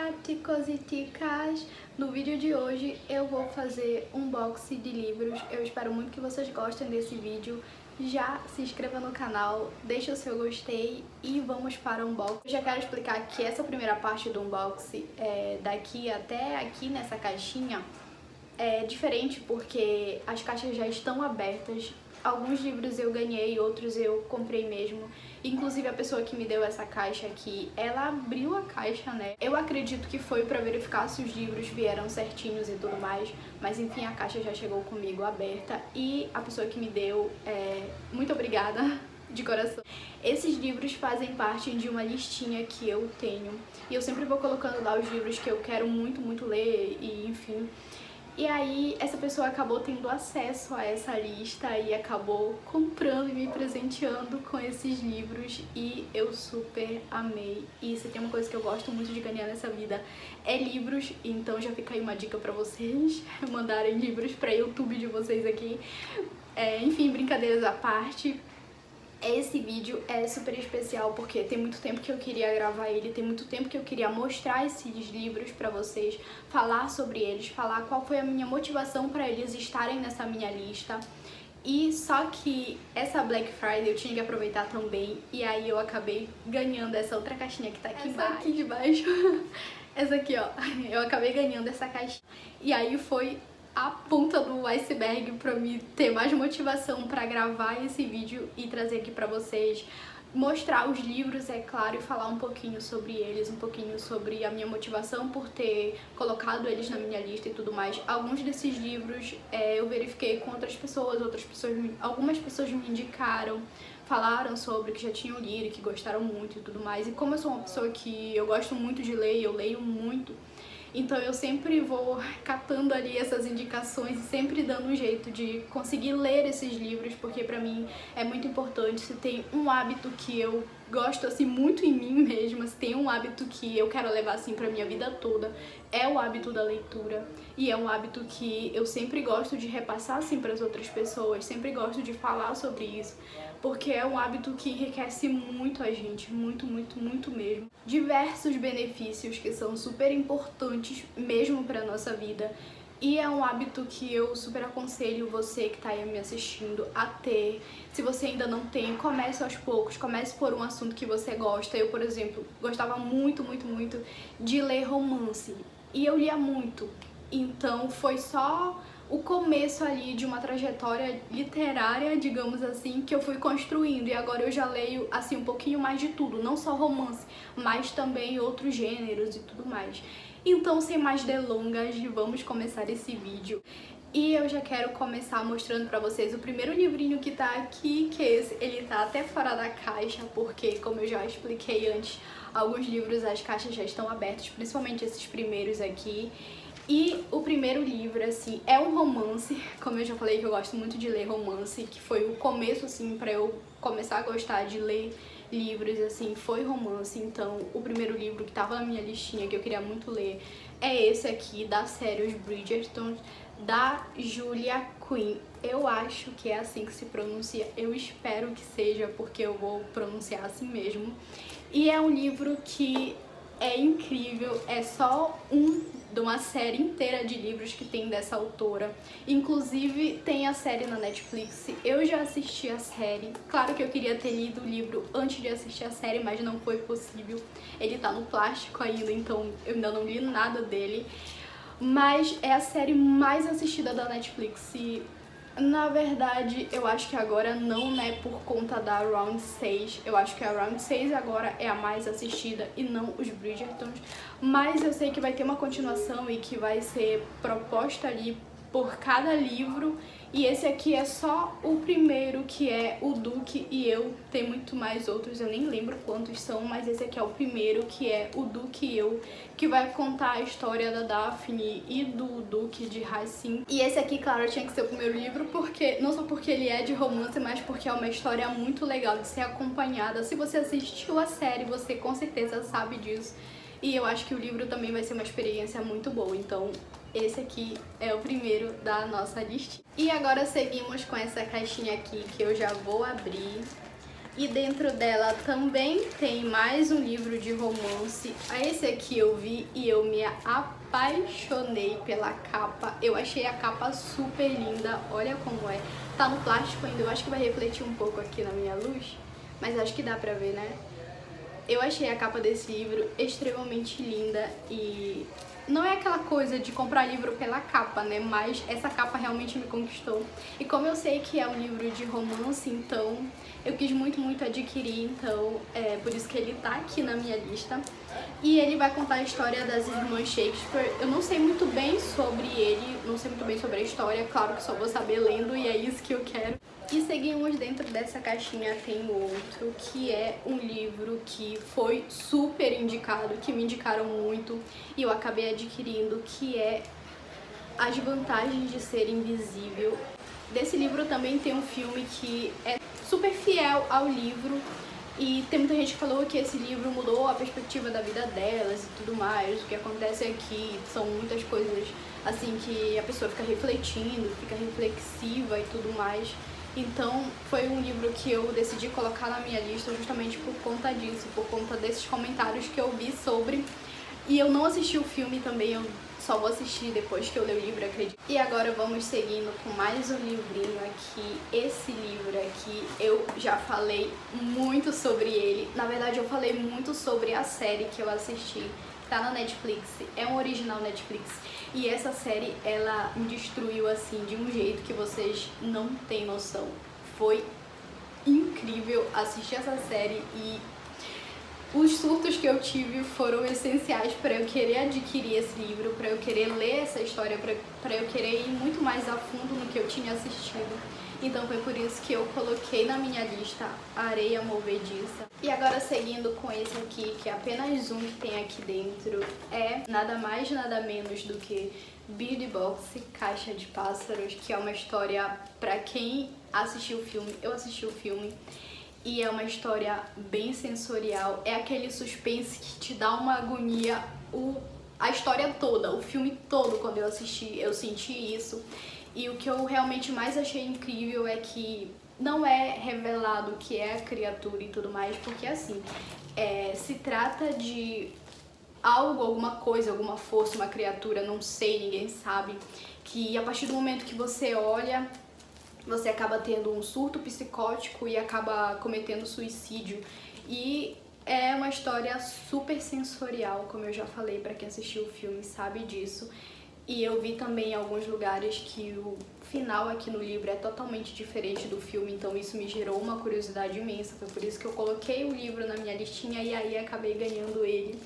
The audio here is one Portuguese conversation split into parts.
Olá, ticos e ticas! No vídeo de hoje eu vou fazer um unboxing de livros. Eu espero muito que vocês gostem desse vídeo. Já se inscreva no canal, deixa o seu gostei e vamos para o unboxing. Eu já quero explicar que essa primeira parte do unboxing, daqui até aqui nessa caixinha, é diferente porque as caixas já estão abertas. Alguns livros eu ganhei, outros eu comprei mesmo. Inclusive a pessoa que me deu essa caixa aqui, ela abriu a caixa, né? Eu acredito que foi pra verificar se os livros vieram certinhos e tudo mais. Mas enfim, a caixa já chegou comigo aberta. E a pessoa que me deu, muito obrigada de coração. Esses livros fazem parte de uma listinha que eu tenho. E eu sempre vou colocando lá os livros que eu quero muito ler e enfim. E aí essa pessoa acabou tendo acesso a essa lista e acabou comprando e me presenteando com esses livros e eu super amei. E se tem uma coisa que eu gosto muito de ganhar nessa vida é livros, então já fica aí uma dica pra vocês mandarem livros pra YouTube de vocês aqui. Enfim, brincadeiras à parte. Esse vídeo é super especial porque tem muito tempo que eu queria gravar ele, tem muito tempo que eu queria mostrar esses livros pra vocês, falar sobre eles, falar qual foi a minha motivação pra eles estarem nessa minha lista. E só que essa Black Friday eu tinha que aproveitar também, e aí eu acabei ganhando essa outra caixinha que tá aqui embaixo. Aqui de baixo. Essa aqui, ó. Eu acabei ganhando essa caixinha. E aí foi a ponta do iceberg pra me ter mais motivação pra gravar esse vídeo e trazer aqui pra vocês, mostrar os livros, é claro, e falar um pouquinho sobre eles, um pouquinho sobre a minha motivação por ter colocado eles na minha lista e tudo mais. Alguns desses livros eu verifiquei com outras pessoas, algumas pessoas me indicaram, falaram sobre que já tinham lido e que gostaram muito e tudo mais. E como eu sou uma pessoa que eu gosto muito de ler, eu leio muito, então eu sempre vou catando ali essas indicações e sempre dando um jeito de conseguir ler esses livros, porque pra mim é muito importante. Se tem um hábito que eu gosto assim muito em mim mesma, se tem um hábito que eu quero levar assim pra minha vida toda, é o hábito da leitura. E é um hábito que eu sempre gosto de repassar assim pras outras pessoas, sempre gosto de falar sobre isso, porque é um hábito que enriquece muito a gente, muito mesmo. Diversos benefícios que são super importantes mesmo pra nossa vida. E é um hábito que eu super aconselho você que tá aí me assistindo a ter. Se você ainda não tem, comece aos poucos, comece por um assunto que você gosta. Eu, por exemplo, gostava muito de ler romance. E eu lia muito. Então foi só o começo ali de uma trajetória literária, digamos assim, que eu fui construindo. E agora eu já leio assim um pouquinho mais de tudo, não só romance, mas também outros gêneros e tudo mais. Então, sem mais delongas, vamos começar esse vídeo. E eu já quero começar mostrando pra vocês o primeiro livrinho que tá aqui, que ele tá até fora da caixa, porque, como eu já expliquei antes, alguns livros as caixas já estão abertas, principalmente esses primeiros aqui. E o primeiro livro, assim, é um romance, como eu já falei que eu gosto muito de ler romance, que foi o começo, assim, pra eu começar a gostar de ler livros, assim, foi romance. Então, o primeiro livro que tava na minha listinha, que eu queria muito ler, é esse aqui, da série Os Bridgerton, da Julia Quinn. Eu acho que é assim que se pronuncia, eu espero que seja, porque eu vou pronunciar assim mesmo. E é um livro que é incrível, é só de uma série inteira de livros que tem dessa autora. Inclusive tem a série na Netflix, eu já assisti a série. Claro que eu queria ter lido o livro antes de assistir a série, mas não foi possível. Ele tá no plástico ainda, então eu ainda não li nada dele. Mas é a série mais assistida da Netflix. E, na verdade, eu acho que agora não, né, por conta da Round 6. Eu acho que a Round 6 agora é a mais assistida e não os Bridgertons. Mas eu sei que vai ter uma continuação e que vai ser proposta ali por cada livro. E esse aqui é só o primeiro, que é o Duque e Eu. Tem muito mais outros, eu nem lembro quantos são, mas esse aqui é o primeiro, que é o Duque e Eu, que vai contar a história da Daphne e do Duque de Hastings. E esse aqui, claro, tinha que ser o primeiro livro, porque não só porque ele é de romance, mas porque é uma história muito legal de ser acompanhada. Se você assistiu a série, você com certeza sabe disso. E eu acho que o livro também vai ser uma experiência muito boa, então esse aqui é o primeiro da nossa listinha. E agora seguimos com essa caixinha aqui, que eu já vou abrir. E dentro dela também tem mais um livro de romance. Esse aqui eu vi e eu me apaixonei pela capa. Eu achei a capa super linda, olha como é. Tá no plástico ainda, eu acho que vai refletir um pouco aqui na minha luz, mas acho que dá pra ver, né? Eu achei a capa desse livro extremamente linda e não é aquela coisa de comprar livro pela capa, né? Mas essa capa realmente me conquistou. E como eu sei que é um livro de romance, então eu quis muito adquirir, então é por isso que ele tá aqui na minha lista. E ele vai contar a história das irmãs Shakespeare. Eu não sei muito bem sobre ele, não sei muito bem sobre a história, claro que só vou saber lendo e é isso que eu quero. E seguimos dentro dessa caixinha tem outro, que é um livro que foi super indicado, que me indicaram muito e eu acabei adquirindo, que é As Vantagens de Ser Invisível. Desse livro também tem um filme que é super fiel ao livro e tem muita gente que falou que esse livro mudou a perspectiva da vida delas e tudo mais. O que acontece aqui são muitas coisas assim que a pessoa fica refletindo, fica reflexiva e tudo mais. Então foi um livro que eu decidi colocar na minha lista justamente por conta disso, por conta desses comentários que eu vi sobre. E eu não assisti o filme também, eu só vou assistir depois que eu ler o livro, acredito. E agora vamos seguindo com mais um livrinho aqui. Esse livro aqui eu já falei muito sobre ele. Na verdade eu falei muito sobre a série que eu assisti. Tá na Netflix, é um original Netflix. E essa série, ela me destruiu assim, de um jeito que vocês não têm noção. Foi incrível assistir essa série e os surtos que eu tive foram essenciais para eu querer adquirir esse livro, para eu querer ler essa história, para eu querer ir muito mais a fundo no que eu tinha assistido. Então foi por isso que eu coloquei na minha lista Areia Movediça. E agora seguindo com esse aqui, que é apenas um que tem aqui dentro, é nada mais nada menos do que Bird Box, Caixa de Pássaros, que é uma história para quem assistiu o filme. Eu assisti o filme. E é uma história bem sensorial, é aquele suspense que te dá uma agonia a história toda, o filme todo. Quando eu assisti, eu senti isso. E o que eu realmente mais achei incrível é que não é revelado o que é a criatura e tudo mais, porque assim, se trata de algo, alguma coisa, alguma força, uma criatura, não sei, ninguém sabe, que a partir do momento que você olha, você acaba tendo um surto psicótico e acaba cometendo suicídio. E é uma história super sensorial, como eu já falei, pra quem assistiu o filme sabe disso. E eu vi também em alguns lugares que o final aqui no livro é totalmente diferente do filme, então isso me gerou uma curiosidade imensa. Foi por isso que eu coloquei o livro na minha listinha e aí acabei ganhando ele.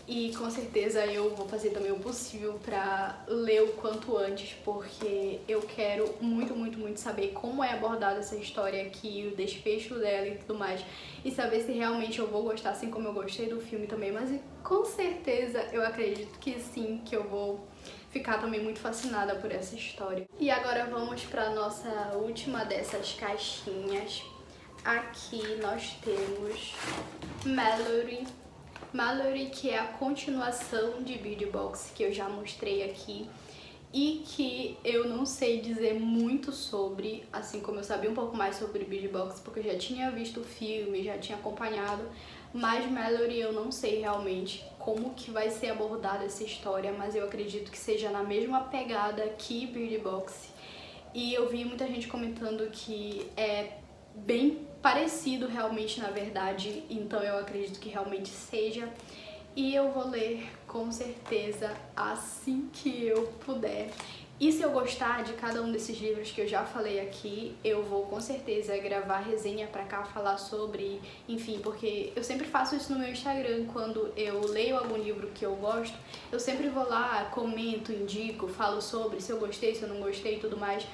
E com certeza eu vou fazer também o possível pra ler o quanto antes, porque eu quero muito saber como é abordada essa história aqui, o desfecho dela e tudo mais, e saber se realmente eu vou gostar, assim como eu gostei do filme também. Mas com certeza eu acredito que sim, que eu vou ficar também muito fascinada por essa história. E agora vamos pra nossa última dessas caixinhas. Aqui nós temos Mallory, que é a continuação de Bird Box, que eu já mostrei aqui e que eu não sei dizer muito sobre, assim como eu sabia um pouco mais sobre Bird Box, porque eu já tinha visto o filme, já tinha acompanhado, mas Mallory eu não sei realmente como que vai ser abordada essa história, mas eu acredito que seja na mesma pegada que Bird Box. E eu vi muita gente comentando que é bem parecido realmente, na verdade, então eu acredito que realmente seja. E eu vou ler com certeza assim que eu puder. E se eu gostar de cada um desses livros que eu já falei aqui, eu vou com certeza gravar resenha pra cá, falar sobre, enfim, porque eu sempre faço isso no meu Instagram. Quando eu leio algum livro que eu gosto, eu sempre vou lá, comento, indico, falo sobre se eu gostei, se eu não gostei e tudo mais.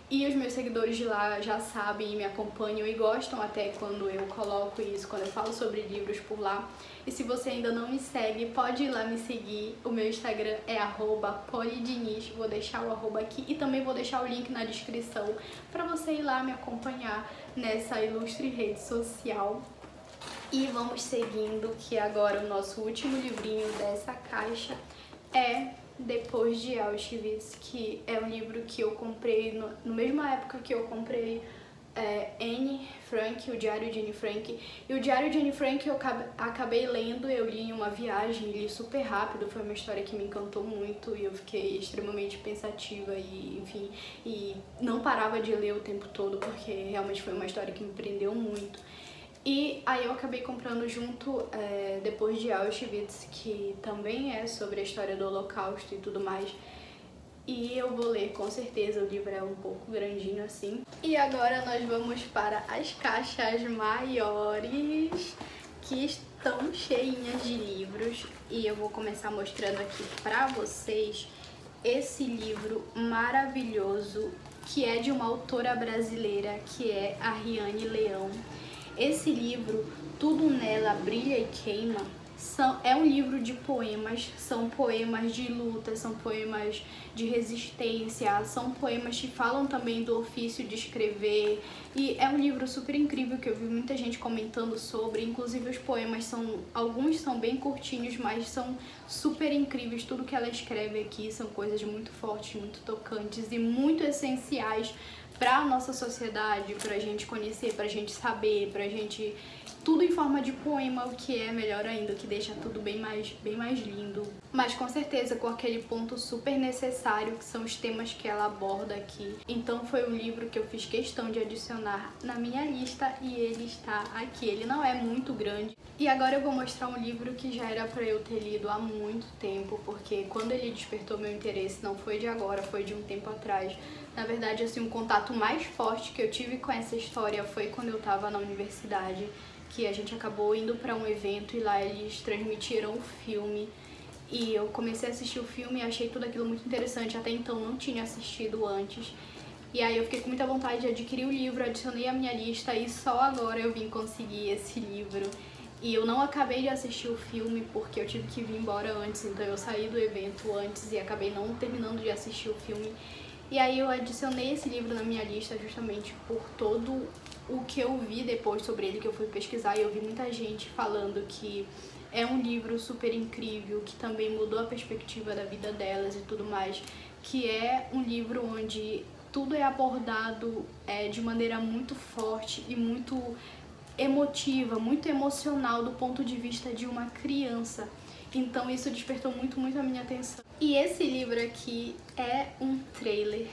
E os meus seguidores de lá já sabem e me acompanham e gostam até quando eu coloco isso, quando eu falo sobre livros por lá. E se você ainda não me segue, pode ir lá me seguir. O meu Instagram é @polidiniz, vou deixar o arroba aqui e também vou deixar o link na descrição para você ir lá me acompanhar nessa ilustre rede social. E vamos seguindo, que agora o nosso último livrinho dessa caixa é Depois de Auschwitz, que é um livro que eu comprei na mesma época que eu comprei Anne Frank, o Diário de Anne Frank. E o Diário de Anne Frank eu acabei lendo, eu li em uma viagem, li super rápido, foi uma história que me encantou muito e eu fiquei extremamente pensativa e, enfim, e não parava de ler o tempo todo porque realmente foi uma história que me prendeu muito. E aí eu acabei comprando junto Depois de Auschwitz, que também é sobre a história do Holocausto e tudo mais. E eu vou ler com certeza, o livro é um pouco grandinho assim. E agora nós vamos para as caixas maiores, que estão cheinhas de livros. E eu vou começar mostrando aqui pra vocês esse livro maravilhoso, que é de uma autora brasileira, que é a Riane Leão. Esse livro, Tudo Nela Brilha e Queima, é um livro de poemas, são poemas de luta, são poemas de resistência, são poemas que falam também do ofício de escrever, e é um livro super incrível que eu vi muita gente comentando sobre, inclusive os poemas alguns são bem curtinhos, mas são super incríveis, tudo que ela escreve aqui são coisas muito fortes, muito tocantes e muito essenciais para a nossa sociedade, pra gente conhecer, pra gente saber, pra gente... Tudo em forma de poema, o que é melhor ainda, o que deixa tudo bem mais lindo. Mas com certeza com aquele ponto super necessário, que são os temas que ela aborda aqui. Então foi um livro que eu fiz questão de adicionar na minha lista e ele está aqui. Ele não é muito grande. E agora eu vou mostrar um livro que já era pra eu ter lido há muito tempo, porque quando ele despertou meu interesse, não foi de agora, foi de um tempo atrás. Na verdade, assim, o contato mais forte que eu tive com essa história foi quando eu tava na universidade, que a gente acabou indo pra um evento e lá eles transmitiram o filme. E eu comecei a assistir o filme e achei tudo aquilo muito interessante, até então não tinha assistido antes. E aí eu fiquei com muita vontade de adquirir o livro, adicionei à minha lista e só agora eu vim conseguir esse livro. E eu não acabei de assistir o filme porque eu tive que vir embora antes, então eu saí do evento antes e acabei não terminando de assistir o filme. E aí eu adicionei esse livro na minha lista justamente por todo o que eu vi depois sobre ele, que eu fui pesquisar e eu vi muita gente falando que é um livro super incrível, que também mudou a perspectiva da vida delas e tudo mais, que é um livro onde tudo é abordado de maneira muito forte e muito emotiva, muito emocional do ponto de vista de uma criança. Então isso despertou muito a minha atenção. E esse livro aqui é um trailer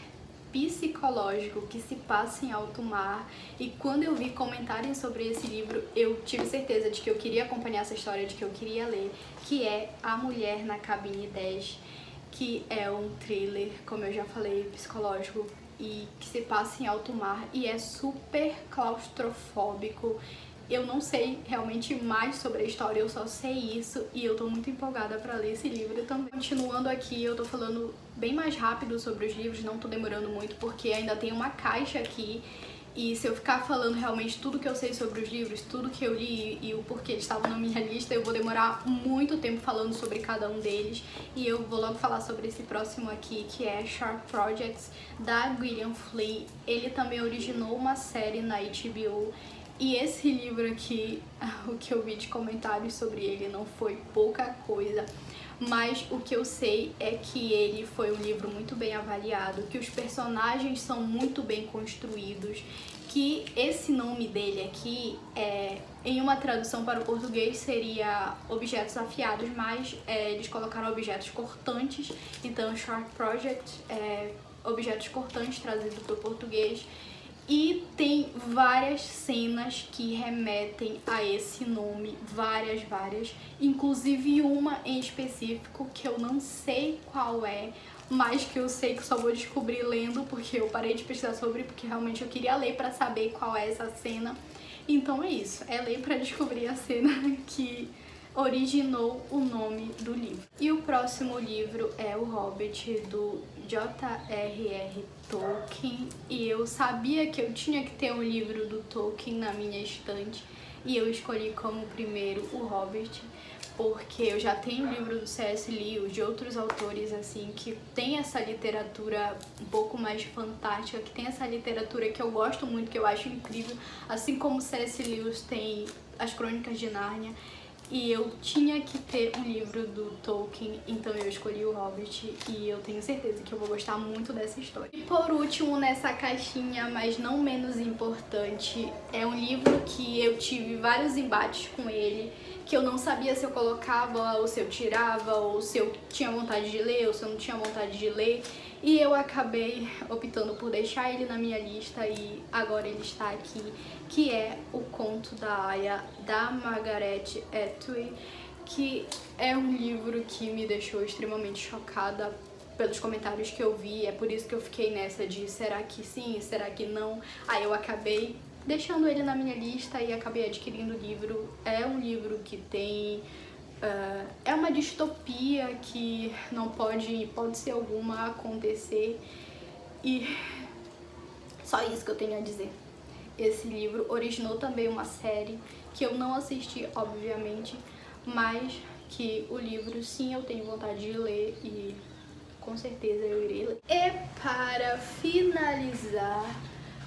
psicológico que se passa em alto mar, e quando eu vi comentarem sobre esse livro, eu tive certeza de que eu queria acompanhar essa história, de que eu queria ler, que é A Mulher na Cabine 10, que é um thriller, como eu já falei, psicológico, e que se passa em alto mar e é super claustrofóbico. Eu não sei realmente mais sobre a história, eu só sei isso e eu tô muito empolgada pra ler esse livro também. Continuando aqui, eu tô falando bem mais rápido sobre os livros, não tô demorando muito porque ainda tem uma caixa aqui. E se eu ficar falando realmente tudo que eu sei sobre os livros, tudo que eu li e o porquê eles estavam na minha lista, eu vou demorar muito tempo falando sobre cada um deles. E eu vou logo falar sobre esse próximo aqui, que é Sharp Projects, da Gillian Flynn. Ele também originou uma série na HBO. E esse livro aqui, o que eu vi de comentários sobre ele não foi pouca coisa, mas o que eu sei é que ele foi um livro muito bem avaliado, que os personagens são muito bem construídos, que esse nome dele aqui, em uma tradução para o português, seria objetos afiados, mas eles colocaram objetos cortantes, então Sharp Project objetos cortantes trazido para o português. E tem várias cenas que remetem a esse nome, várias, inclusive uma em específico que eu não sei qual é, mas que eu sei que só vou descobrir lendo, porque eu parei de pesquisar sobre, porque realmente eu queria ler pra saber qual é essa cena. Então é isso, é ler pra descobrir a cena que originou o nome do livro. E o próximo livro é O Hobbit, do J.R.R. Tolkien, e eu sabia que eu tinha que ter um livro do Tolkien na minha estante, e eu escolhi como primeiro O Hobbit, porque eu já tenho o livro do C.S. Lewis, de outros autores assim, que tem essa literatura um pouco mais fantástica, que tem essa literatura que eu gosto muito, que eu acho incrível, assim como C.S. Lewis tem as Crônicas de Nárnia. e eu tinha que ter um livro do Tolkien, então eu escolhi o Hobbit e eu tenho certeza que eu vou gostar muito dessa história. E por último, nessa caixinha, mas não menos importante, é um livro que eu tive vários embates com ele, que eu não sabia se eu colocava ou se eu tirava, ou se eu tinha vontade de ler ou se eu não tinha vontade de ler. E eu acabei optando por deixar ele na minha lista e agora ele está aqui, que é O Conto da Aia, da Margaret Atwood, que é um livro que me deixou extremamente chocada pelos comentários que eu vi. É por isso que eu fiquei nessa de será que sim, será que não? Aí eu acabei deixando ele na minha lista e acabei adquirindo o livro. É um livro que tem... é uma distopia que não pode, hipótese alguma, acontecer. E só isso que eu tenho a dizer. Esse livro originou também uma série que eu não assisti, obviamente, mas que o livro, sim, eu tenho vontade de ler e com certeza eu irei ler. E para finalizar,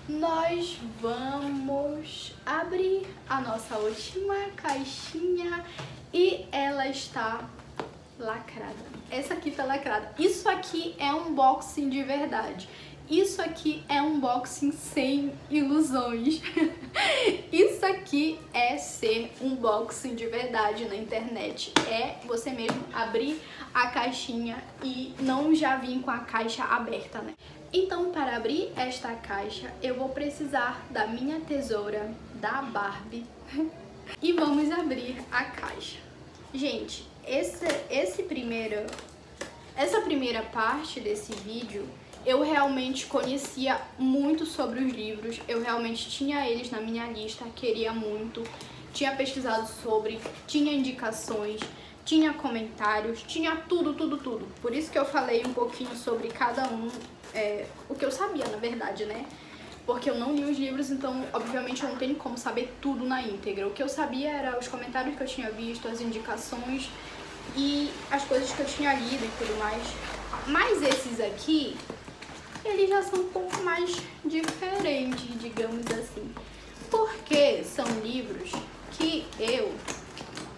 nós vamos abrir a nossa última caixinha e ela está lacrada. Essa aqui tá lacrada. Isso aqui é um unboxing de verdade. Isso aqui é um unboxing sem ilusões. Isso aqui é ser um unboxing de verdade na internet. É você mesmo abrir a caixinha e não já vir com a caixa aberta, né? Então, para abrir esta caixa, eu vou precisar da minha tesoura da Barbie e vamos abrir a caixa. Gente, essa primeira parte desse vídeo, eu realmente conhecia muito sobre os livros, eu realmente tinha eles na minha lista, queria muito, tinha pesquisado sobre, tinha indicações, tinha comentários, tinha tudo. Por isso que eu falei um pouquinho sobre cada um, o que eu sabia, na verdade, né? Porque eu não li os livros, então, obviamente, eu não tenho como saber tudo na íntegra. O que eu sabia era os comentários que eu tinha visto, as indicações e as coisas que eu tinha lido e tudo mais. Mas esses aqui, eles já são um pouco mais diferentes, digamos assim. Porque são livros que eu,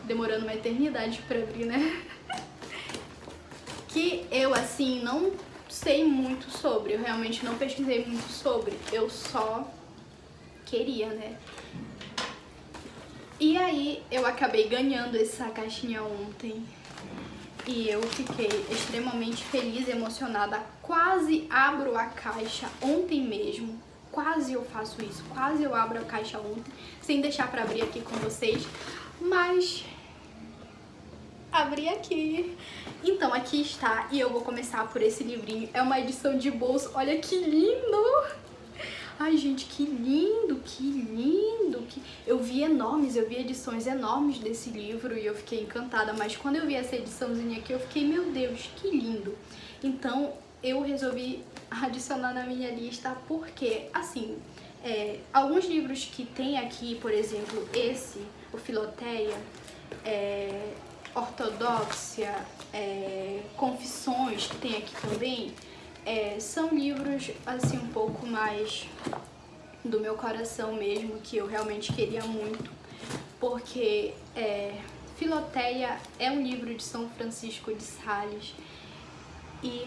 demorando uma eternidade pra abrir, né? Que eu, assim, não sei muito sobre, eu realmente não pesquisei muito sobre, eu só queria, né? E aí eu acabei ganhando essa caixinha ontem e eu fiquei extremamente feliz e emocionada. Quase abro a caixa ontem mesmo, quase eu faço isso, quase eu abro a caixa ontem, sem deixar pra abrir aqui com vocês, mas abri aqui. Então aqui está, e eu vou começar por esse livrinho. É uma edição de bolso, olha que lindo! Ai, gente, que lindo, que lindo! Eu vi edições enormes desse livro e eu fiquei encantada, mas quando eu vi essa ediçãozinha aqui, eu fiquei, meu Deus, que lindo! Então, eu resolvi adicionar na minha lista porque, assim, alguns livros que tem aqui, por exemplo, esse, o Filoteia, Ortodoxia, Confissões, que tem aqui também, são livros assim um pouco mais do meu coração mesmo, que eu realmente queria muito, porque Filoteia é um livro de São Francisco de Sales e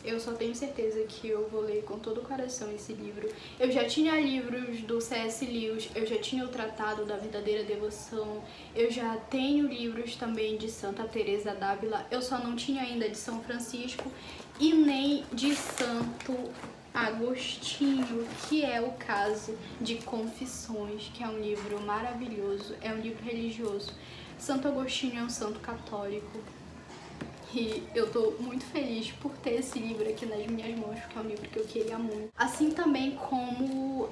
eu só tenho certeza que eu vou ler com todo o coração esse livro. Eu já tinha livros do C.S. Lewis, eu já tinha o Tratado da Verdadeira Devoção, eu já tenho livros também de Santa Teresa d'Ávila, eu só não tinha ainda de São Francisco e nem de Santo Agostinho, que é o caso de Confissões, que é um livro maravilhoso, é um livro religioso. Santo Agostinho é um santo católico. E eu tô muito feliz por ter esse livro aqui nas minhas mãos, porque é um livro que eu queria muito. Assim também como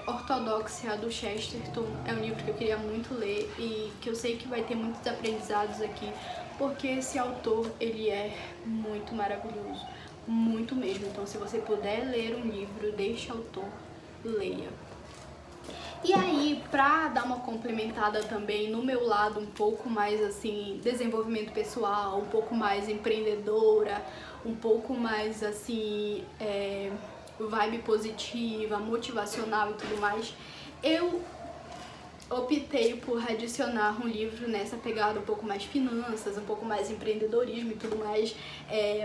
Ortodoxia, do Chesterton, é um livro que eu queria muito ler e que eu sei que vai ter muitos aprendizados aqui, porque esse autor, ele é muito maravilhoso, muito mesmo. Então, se você puder ler um livro deste autor, leia. E aí, pra dar uma complementada também no meu lado um pouco mais assim, desenvolvimento pessoal, um pouco mais empreendedora, um pouco mais assim, vibe positiva, motivacional e tudo mais, eu optei por adicionar um livro nessa pegada um pouco mais finanças, um pouco mais empreendedorismo e tudo mais,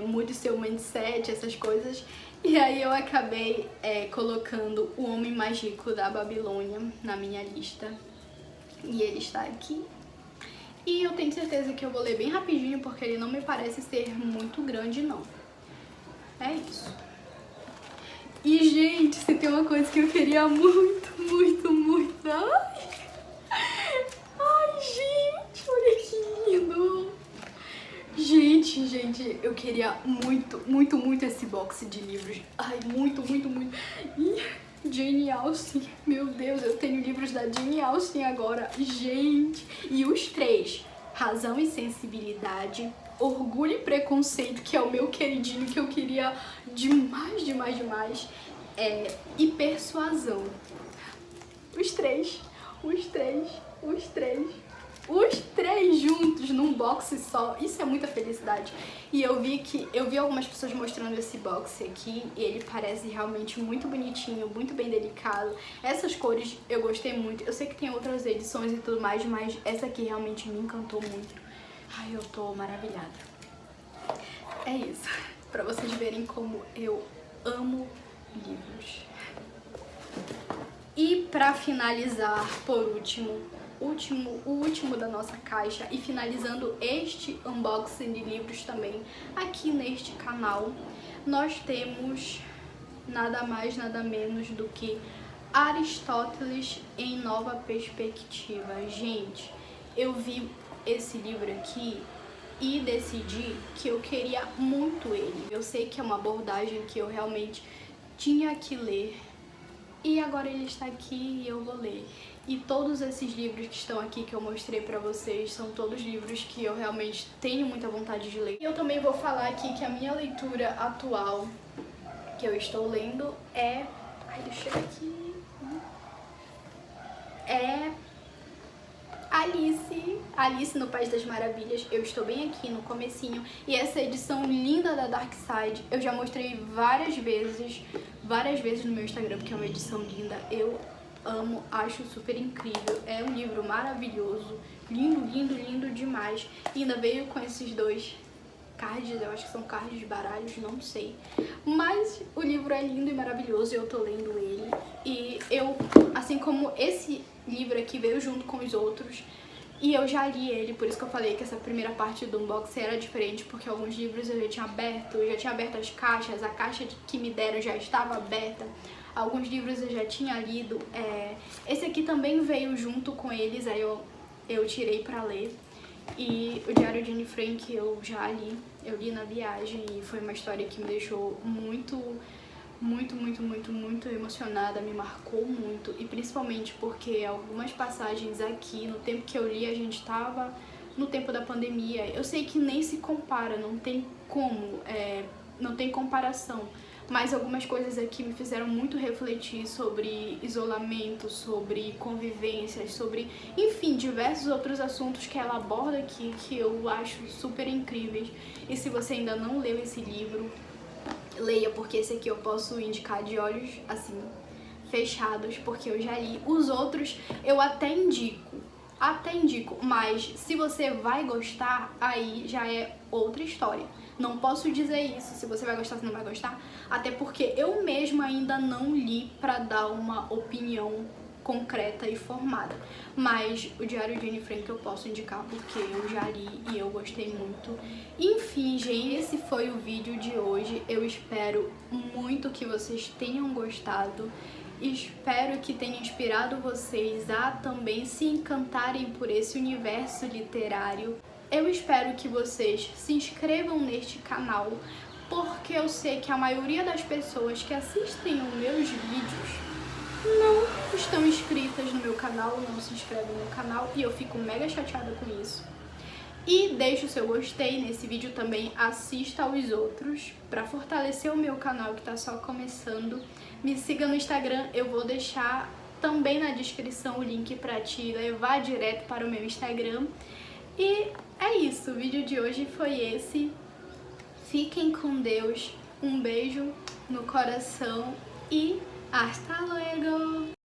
mude seu mindset, essas coisas. E aí eu acabei colocando O Homem Mais Rico da Babilônia na minha lista. E ele está aqui. E eu tenho certeza que eu vou ler bem rapidinho, porque ele não me parece ser muito grande, não. É isso. E, gente, se tem uma coisa que eu queria muito, muito, muito... Ai, gente, olha que lindo! Gente, eu queria muito, muito, muito esse box de livros. Ai, muito, muito, muito. E Jane Austen, meu Deus, eu tenho livros da Jane Austen agora. Gente, e os 3, Razão e Sensibilidade, Orgulho e Preconceito, que é o meu queridinho, que eu queria demais, demais, demais, e Persuasão. Os três juntos num box só, isso é muita felicidade. E eu vi algumas pessoas mostrando esse box aqui e ele parece realmente muito bonitinho, muito bem delicado. Essas cores eu gostei muito. Eu sei que tem outras edições e tudo mais, mas essa aqui realmente me encantou muito. Ai, eu tô maravilhada. É isso, pra vocês verem como eu amo livros. E pra finalizar, por último, o último da nossa caixa e finalizando este unboxing de livros também aqui neste canal, nós temos nada mais, nada menos do que Aristóteles em Nova Perspectiva. Gente, eu vi esse livro aqui e decidi que eu queria muito ele. Eu sei que é uma abordagem que eu realmente tinha que ler. E agora ele está aqui e eu vou ler. E todos esses livros que estão aqui, que eu mostrei pra vocês, são todos livros que eu realmente tenho muita vontade de ler. E eu também vou falar aqui que a minha leitura atual que eu estou lendo é... Ai, deixa eu ver aqui... É... Alice no País das Maravilhas. Eu estou bem aqui no comecinho. E essa edição linda da Dark Side, eu já mostrei várias vezes no meu Instagram, porque é uma edição linda. Eu amo, acho super incrível. É um livro maravilhoso, lindo, lindo, lindo demais. E ainda veio com esses 2 cards, eu acho que são cards de baralhos, não sei. Mas o livro é lindo e maravilhoso e eu tô lendo ele. E eu, assim como esse livro aqui veio junto com os outros, e eu já li ele, por isso que eu falei que essa primeira parte do unboxing era diferente, porque alguns livros eu já tinha aberto as caixas, a caixa que me deram já estava aberta, alguns livros eu já tinha lido, esse aqui também veio junto com eles, aí eu tirei pra ler, e o Diário de Anne Frank eu já li, eu li na viagem e foi uma história que me deixou muito emocionada, me marcou muito, e principalmente porque algumas passagens aqui, no tempo que eu li, a gente estava no tempo da pandemia. Eu sei que nem se compara, não tem como, não tem comparação, mas algumas coisas aqui me fizeram muito refletir sobre isolamento, sobre convivências, sobre, enfim, diversos outros assuntos que ela aborda aqui que eu acho super incríveis. E se você ainda não leu esse livro, leia, porque esse aqui eu posso indicar de olhos, assim, fechados, porque eu já li. Os outros eu até indico, mas se você vai gostar, aí já é outra história. Não posso dizer isso, se você vai gostar, se não vai gostar, até porque eu mesma ainda não li pra dar uma opinião concreta e formada. Mas o Diário de Anne Frank eu posso indicar porque eu já li e eu gostei muito. Enfim, gente, esse foi o vídeo de hoje. Eu espero muito que vocês tenham gostado. Espero que tenha inspirado vocês a também se encantarem por esse universo literário. Eu espero que vocês se inscrevam neste canal, porque eu sei que a maioria das pessoas que assistem os meus vídeos não estão inscritas no meu canal, não se inscrevem no canal, e eu fico mega chateada com isso. E deixe o seu gostei nesse vídeo também, assista aos outros para fortalecer o meu canal que tá só começando. Me siga no Instagram, eu vou deixar também na descrição o link para te levar direto para o meu Instagram. E é isso, o vídeo de hoje foi esse. Fiquem com Deus, um beijo no coração e hasta luego!